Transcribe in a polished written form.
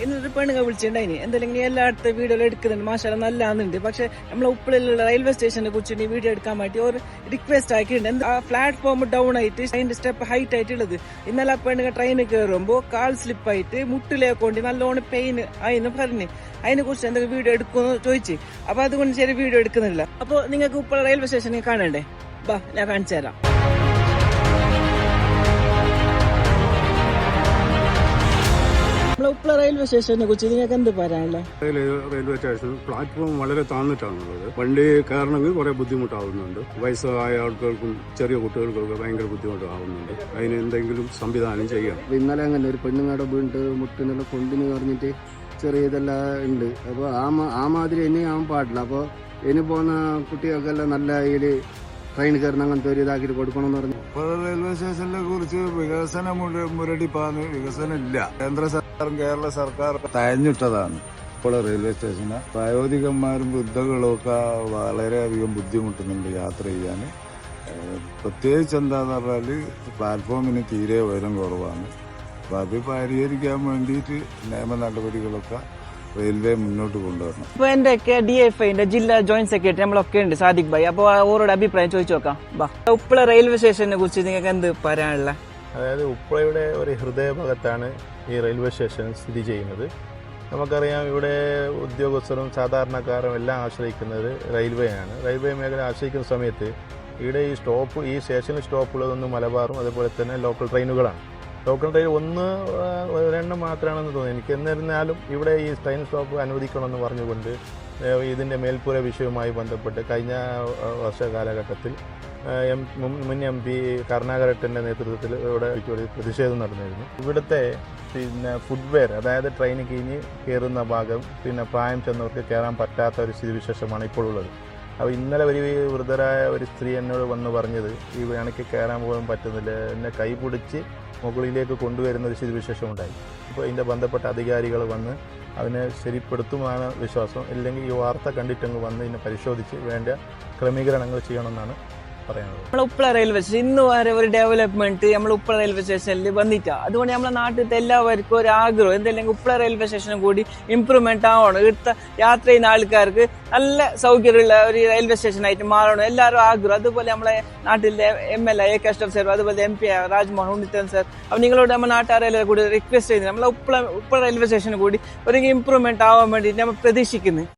ഇന്നൊരു പെണ്ണുങ്ങൾ വിളിച്ചിട്ടുണ്ടായിന് എന്തെങ്കിലും എല്ലായിടത്തെ വീഡിയോ എടുക്കുന്നുണ്ട് മാഷാല നല്ലാന്നുണ്ട്. പക്ഷെ നമ്മളെ ഉപ്പളിലുള്ള റെയിൽവേ സ്റ്റേഷനെ കുറിച്ച് വീഡിയോ എടുക്കാൻ വേണ്ടി ഒരു റിക്വസ്റ്റ് ആക്കിയിട്ടുണ്ട്. ആ പ്ലാറ്റ്ഫോം ഡൗൺ ആയിട്ട് അതിന്റെ സ്റ്റെപ്പ് ഹൈറ്റ് ആയിട്ടുള്ളത്. ഇന്നലെ ആ പെണ്ണുങ്ങൾ ട്രെയിനിൽ കയറുമ്പോൾ കാൽ സ്ലിപ്പായിട്ട് മുട്ടിലേക്കൊണ്ട് നല്ലോണം പെയിൻ ആയിന്ന് പറഞ്ഞ് അതിനെ കുറിച്ച് എന്തെങ്കിലും വീഡിയോ എടുക്കുമെന്ന് ചോദിച്ചു. അപ്പൊ അതുകൊണ്ട് ശരി വീഡിയോ എടുക്കുന്നില്ല. അപ്പൊ നിങ്ങൾക്ക് ഉപ്പള റെയിൽവേ സ്റ്റേഷനിൽ കാണണ്ടേ? ബാ ഞാൻ കാണിച്ചു തരാം. ഉപ്പള റെയിൽവേ സ്റ്റേഷനെ കുറിച്ച് നിങ്ങൾക്ക് എന്ത് പറയാനുള്ള? റെയിൽവേ സ്റ്റേഷൻ പ്ലാറ്റ്ഫോം വളരെ താഴ്ന്നിട്ടാണുള്ളത്. വണ്ടി കയറണമെങ്കിൽ കുറെ ബുദ്ധിമുട്ടാവുന്നുണ്ട്. വയസ്സായ ആൾക്കാർക്കും ചെറിയ കുട്ടികൾക്കൊക്കെ ഭയങ്കര ബുദ്ധിമുട്ടാവുന്നുണ്ട്. അതിന് എന്തെങ്കിലും സംവിധാനം ചെയ്യണം. ഇന്നലെ അങ്ങനെ ഒരു പെണ്ണുങ്ങടെ വീണ്ട് മുട്ടിനെല്ലാം കൊണ്ടിന് പറഞ്ഞിട്ട് ചെറിയ ഇതെല്ലാം ഉണ്ട്. അപ്പോൾ ആ മാതിരി ഇനി ആവാൻ പാടില്ല. അപ്പോൾ ഇനി പോകുന്ന കുട്ടികൾക്കെല്ലാം നല്ല ഇതിൽ ട്രെയിൻ കയറുന്ന അങ്ങനത്തെ ഒരു ഇതാക്കിയിട്ട് കൊടുക്കണമെന്ന് പറഞ്ഞു. റെയിൽവേ സ്റ്റേഷനെ കുറിച്ച് വികസന മുരടിപ്പാന്ന് വികസനം ഇല്ല. കേന്ദ്ര സർക്കാരും കേരള സർക്കാർ തഴഞ്ഞിട്ടതാണ് ഇപ്പോൾ റെയിൽവേ സ്റ്റേഷന്. പ്രായോഗികന്മാരും വൃദ്ധകളും ഒക്കെ വളരെയധികം ബുദ്ധിമുട്ടുന്നുണ്ട് യാത്ര ചെയ്യാൻ. പ്രത്യേകിച്ച് എന്താന്ന് പറഞ്ഞാൽ പ്ലാറ്റ്ഫോമിന് തീരെ ഉയരം കുറവാണ്. അപ്പം അത് പരിഹരിക്കാൻ വേണ്ടിയിട്ട് നിയമ നടപടികളൊക്കെ റെയിൽവേ മുന്നോട്ട് കൊണ്ടുവരണം. ഇപ്പൊ എന്റെ DFIന്റെ ജില്ലാ ജോയിന്റ് സെക്രട്ടറി നമ്മളൊക്കെ ഉണ്ട് സാദിഖ് ഭായി. അപ്പൊ ഓരോട് അഭിപ്രായം ചോദിച്ചു നോക്കാം. ഉപ്പള റെയിൽവേ സ്റ്റേഷനെ കുറിച്ച് നിങ്ങൾക്ക് എന്ത് പറയാനുള്ള? അതായത് ഉപ്പളയുടെ ഒരു ഹൃദയഭാഗത്താണ് ഈ റെയിൽവേ സ്റ്റേഷൻ സ്ഥിതി ചെയ്യുന്നത്. നമുക്കറിയാം ഇവിടെ ഉദ്യോഗസ്ഥരും സാധാരണക്കാരും എല്ലാം ആശ്രയിക്കുന്നത് റെയിൽവേയാണ്. റെയിൽവേ മേഖല ആശ്രയിക്കുന്ന സമയത്ത് ഇവിടെ ഈ സ്റ്റേഷനിൽ സ്റ്റോപ്പുള്ളതൊന്നും മലബാറും അതുപോലെ തന്നെ ലോക്കൽ ട്രെയിനുകളാണ്. ലോക്കൽ ട്രെയിൻ ഒരെണ്ണം മാത്രമാണെന്ന് തോന്നുന്നു എനിക്ക്. എന്നിരുന്നാലും ഇവിടെ ഈ ട്രെയിൻ സ്റ്റോപ്പ് അനുവദിക്കണമെന്ന് പറഞ്ഞുകൊണ്ട് ഇതിൻ്റെ മേൽപ്പുര വിഷയവുമായി ബന്ധപ്പെട്ട് കഴിഞ്ഞ വർഷ കാലഘട്ടത്തിൽ മുൻ MP കരുണാകരന്റെ നേതൃത്വത്തിൽ ഇവിടെ പ്രതിഷേധം നടന്നിരുന്നു. ഇവിടുത്തെ ഫുട്വെയർ, അതായത് ട്രെയിൻ കിഞ്ഞ് കയറുന്ന ഭാഗം പ്രായം ചെന്നവർക്ക് കയറാൻ പറ്റാത്ത ഒരു സ്ഥിതിവിശേഷമാണ് ഇപ്പോൾ ഉള്ളത്. അപ്പോൾ ഇന്നലെ ഒരു വൃദ്ധരായ ഒരു സ്ത്രീ എന്നോട് വന്ന് പറഞ്ഞത് ഈ എനിക്ക് കയറാൻ പോകാൻ പറ്റുന്നില്ല, എന്നെ കൈ പിടിച്ച് മുകളിലേക്ക് കൊണ്ടുവരുന്ന ഒരു സ്ഥിതിവിശേഷം ഉണ്ടായി. അപ്പോൾ ഇതിൻ്റെ ബന്ധപ്പെട്ട അധികാരികൾ വന്ന് അതിനെ ശരിപ്പെടുത്തുമെന്നാണ് വിശ്വാസം. ഇല്ലെങ്കിൽ ഈ വാർത്ത കണ്ടിട്ടങ്ങ് വന്ന് ഇതിനെ പരിശോധിച്ച് വേണ്ട ക്രമീകരണങ്ങൾ ചെയ്യണമെന്നാണ് പറയാനുള്ളത്. നമ്മളെ ഉപ്പള റെയിൽവേ സ്റ്റേഷൻ ഇന്ന് വരെ ഒരു ഡെവലപ്മെന്റ് നമ്മൾ ഉപ്പള റെയിൽവേ സ്റ്റേഷനിൽ വന്നിട്ടാ. അതുകൊണ്ട് നമ്മളെ നാട്ടിലത്തെ എല്ലാവർക്കും ഒരു ആഗ്രഹം എന്തെങ്കിലും ഉപ്പള റെയിൽവേ സ്റ്റേഷനും കൂടി ഇംപ്രൂവ്മെന്റ് ആവണം. ഇവിടുത്തെ യാത്ര ചെയ്യുന്ന ആൾക്കാർക്ക് നല്ല സൗകര്യമുള്ള ഒരു റെയിൽവേ സ്റ്റേഷനായിട്ട് മാറണം എല്ലാവരും ആഗ്രഹം. അതുപോലെ നമ്മളെ നാട്ടിലെ MLA AK അഷ്റഫ് സാർ, അതുപോലെ MP രാജ്മോഹൻ ഉണ്ണിത്തൻ സാർ. അപ്പൊ നിങ്ങളോട് നമ്മുടെ നാട്ടുകാരെല്ലാം കൂടി റിക്വസ്റ്റ് ചെയ്യുന്നത് നമ്മളെ ഉപ്പള റെയിൽവേ സ്റ്റേഷനും കൂടി ഒരു ഇംപ്രൂവ്മെന്റ് ആവാൻ വേണ്ടിയിട്ട് നമ്മൾ പ്രതീക്ഷിക്കുന്നത്.